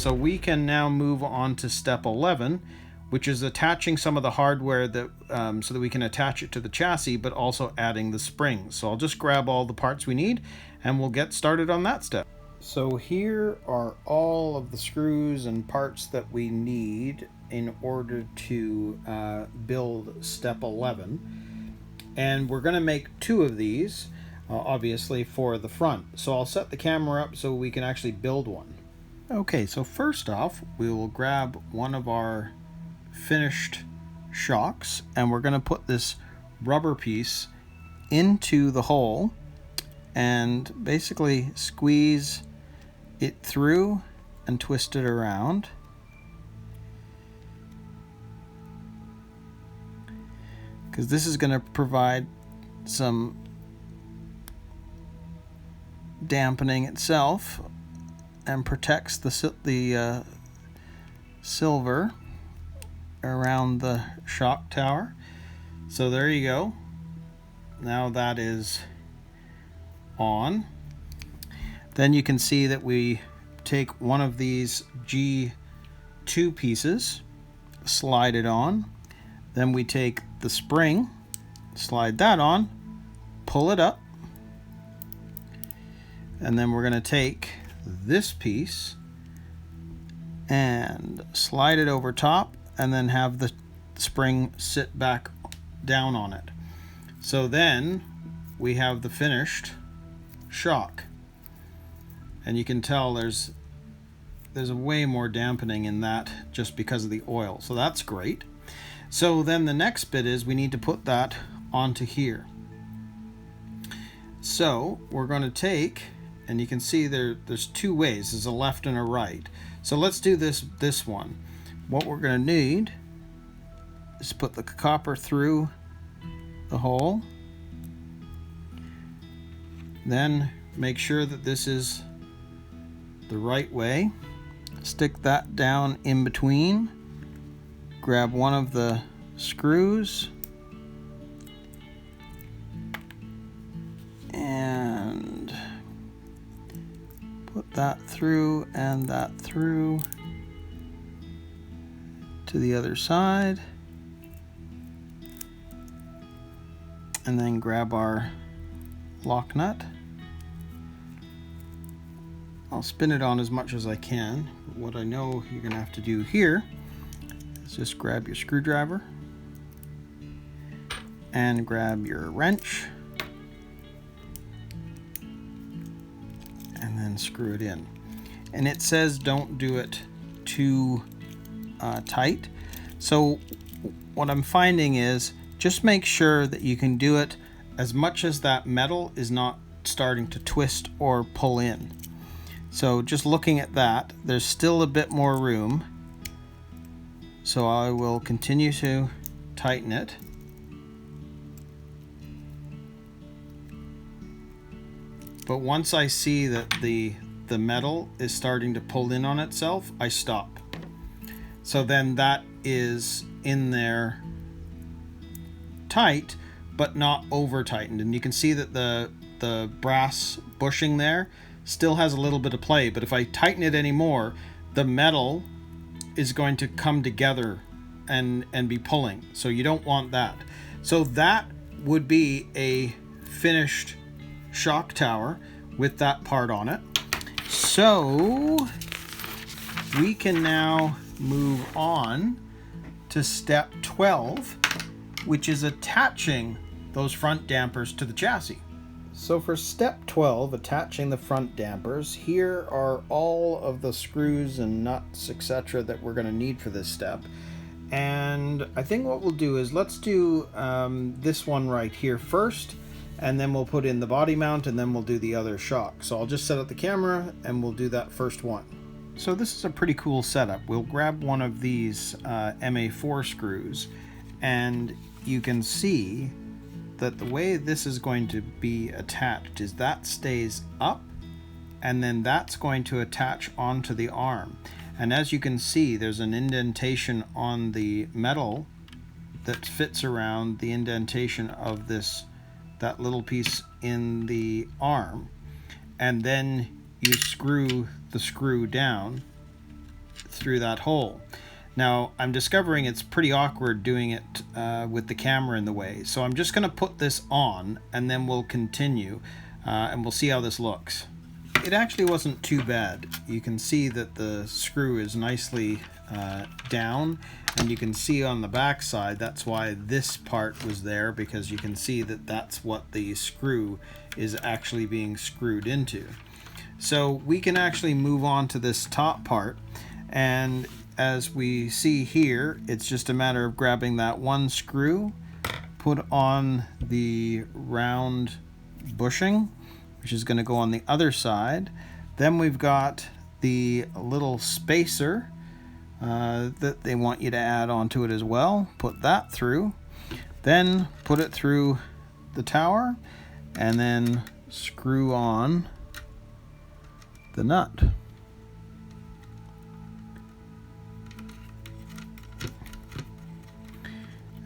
So we can now move on to step 11, which is attaching some of the hardware that so that we can attach it to the chassis, but also adding the springs. So I'll just grab all the parts we need and we'll get started on that step. So here are all of the screws and parts that we need in order to build step 11. And we're going to make 2 of these, obviously, for the front. So I'll set the camera up so we can actually build one. Okay, so first off, we will grab one of our finished shocks and we're going to put this rubber piece into the hole and basically squeeze it through and twist it around. Because this is going to provide some dampening itself and protects the silver around the shock tower. So there you go. Now that is on. Then you can see that we take one of these G2 pieces, slide it on. Then we take the spring, slide that on, pull it up. And then we're going to take this piece and slide it over top and then have the spring sit back down on it. So then we have the finished shock. And you can tell there's a way more dampening in that just because of the oil. So that's great. So then the next bit is we need to put that onto here. So we're going to take, and you can see there's 2 ways. There's a left and a right. So let's do this one. What we're going to need is put the copper through the hole. Then make sure that this is the right way. Stick that down in between. Grab one of the screws and put that through and that through to the other side. And then grab our lock nut. I'll spin it on as much as I can. What I know you're going to have to do here is just grab your screwdriver and grab your wrench and then screw it in. And it says don't do it too tight. So what I'm finding is just make sure that you can do it as much as that metal is not starting to twist or pull in. So just looking at that, there's still a bit more room. So I will continue to tighten it. But once I see that the metal is starting to pull in on itself, I stop. So then that is in there tight, but not over tightened. And you can see that the brass bushing there still has a little bit of play, but if I tighten it anymore, the metal is going to come together and be pulling. So you don't want that. So that would be a finished shock tower with that part on it. So we can now move on to step 12, which is attaching those front dampers to the chassis. So for step 12, attaching the front dampers, here are all of the screws and nuts, etc. that we're going to need for this step. And I think what we'll do is let's do this one right here first, and then we'll put in the body mount, and then we'll do the other shock. So I'll just set up the camera and we'll do that first one. So this is a pretty cool setup. We'll grab one of these MA4 screws, and you can see that the way this is going to be attached is that stays up, and then that's going to attach onto the arm. And as you can see, there's an indentation on the metal that fits around the indentation of that little piece in the arm. And then you screw the screw down through that hole. Now I'm discovering it's pretty awkward doing it with the camera in the way, so I'm just going to put this on and then we'll continue and we'll see how this looks. It actually wasn't too bad. You can see that the screw is nicely down, and you can see on the back side that's why this part was there, because you can see that that's what the screw is actually being screwed into. So we can actually move on to this top part, and as we see here, it's just a matter of grabbing that one screw, put on the round bushing, which is going to go on the other side. Then we've got the little spacer that they want you to add onto it as well. Put that through, then put it through the tower, and then screw on the nut.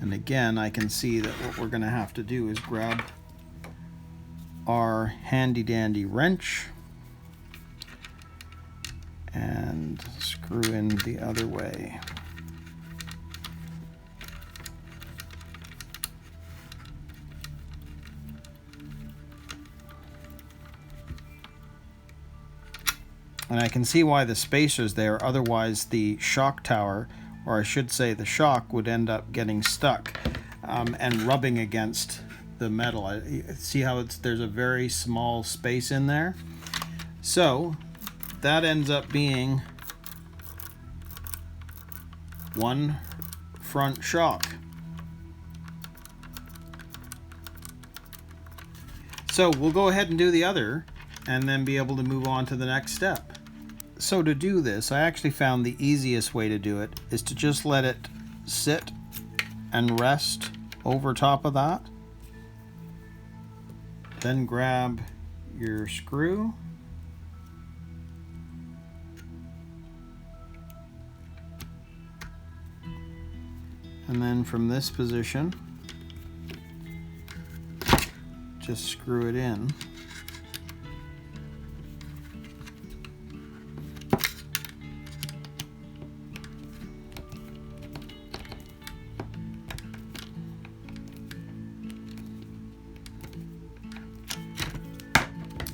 And again, I can see that what we're going to have to do is grab our handy dandy wrench and screw in the other way. And I can see why the spacer's there, otherwise the shock tower, or I should say the shock, would end up getting stuck and rubbing against the metal. See how there's a very small space in there? So that ends up being one front shock. So we'll go ahead and do the other and then be able to move on to the next step. So to do this, I actually found the easiest way to do it is to just let it sit and rest over top of that. Then grab your screw, and then from this position, just screw it in.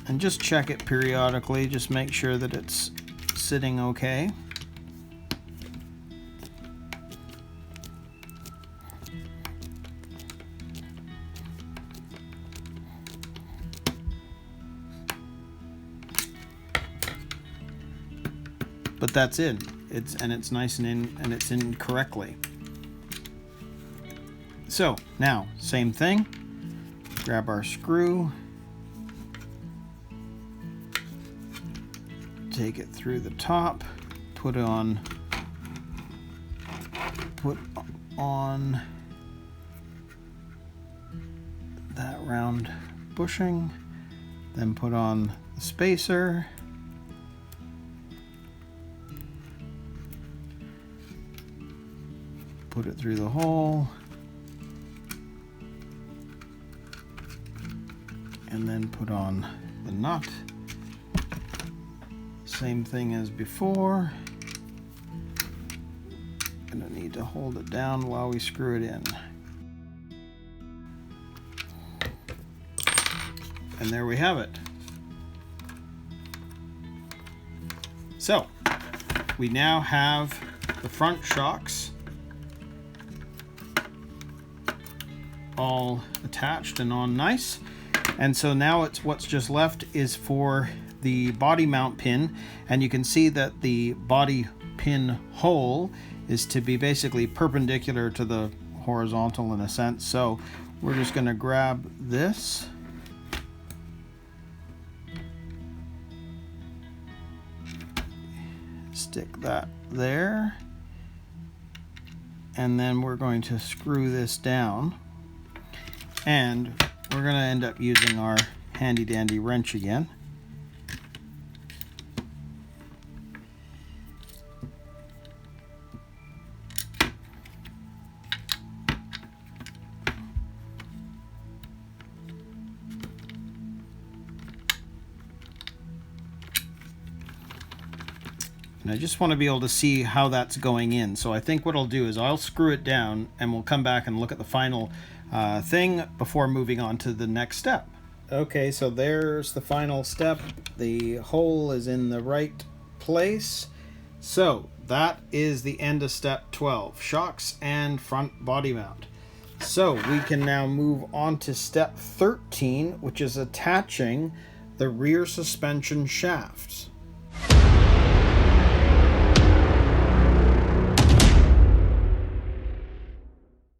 And just check it periodically, just make sure that it's sitting okay. But that's it. It's nice and in, and it's in correctly. So now, same thing. Grab our screw, take it through the top, put on that round bushing, then put on the spacer, put it through the hole, and then put on the nut. Same thing as before. Gonna need to hold it down while we screw it in. And there we have it. So we now have the front shocks all attached and on nice. And so now what's just left is for the body mount pin, and you can see that the body pin hole is to be basically perpendicular to the horizontal in a sense. So we're just going to grab this, stick that there, and then we're going to screw this down, and we're going to end up using our handy dandy wrench again. And I just want to be able to see how that's going in. So I think what I'll do is I'll screw it down and we'll come back and look at the final thing before moving on to the next step. Okay, so there's the final step. The hole is in the right place. So that is the end of step 12, shocks and front body mount. So we can now move on to step 13, which is attaching the rear suspension shafts.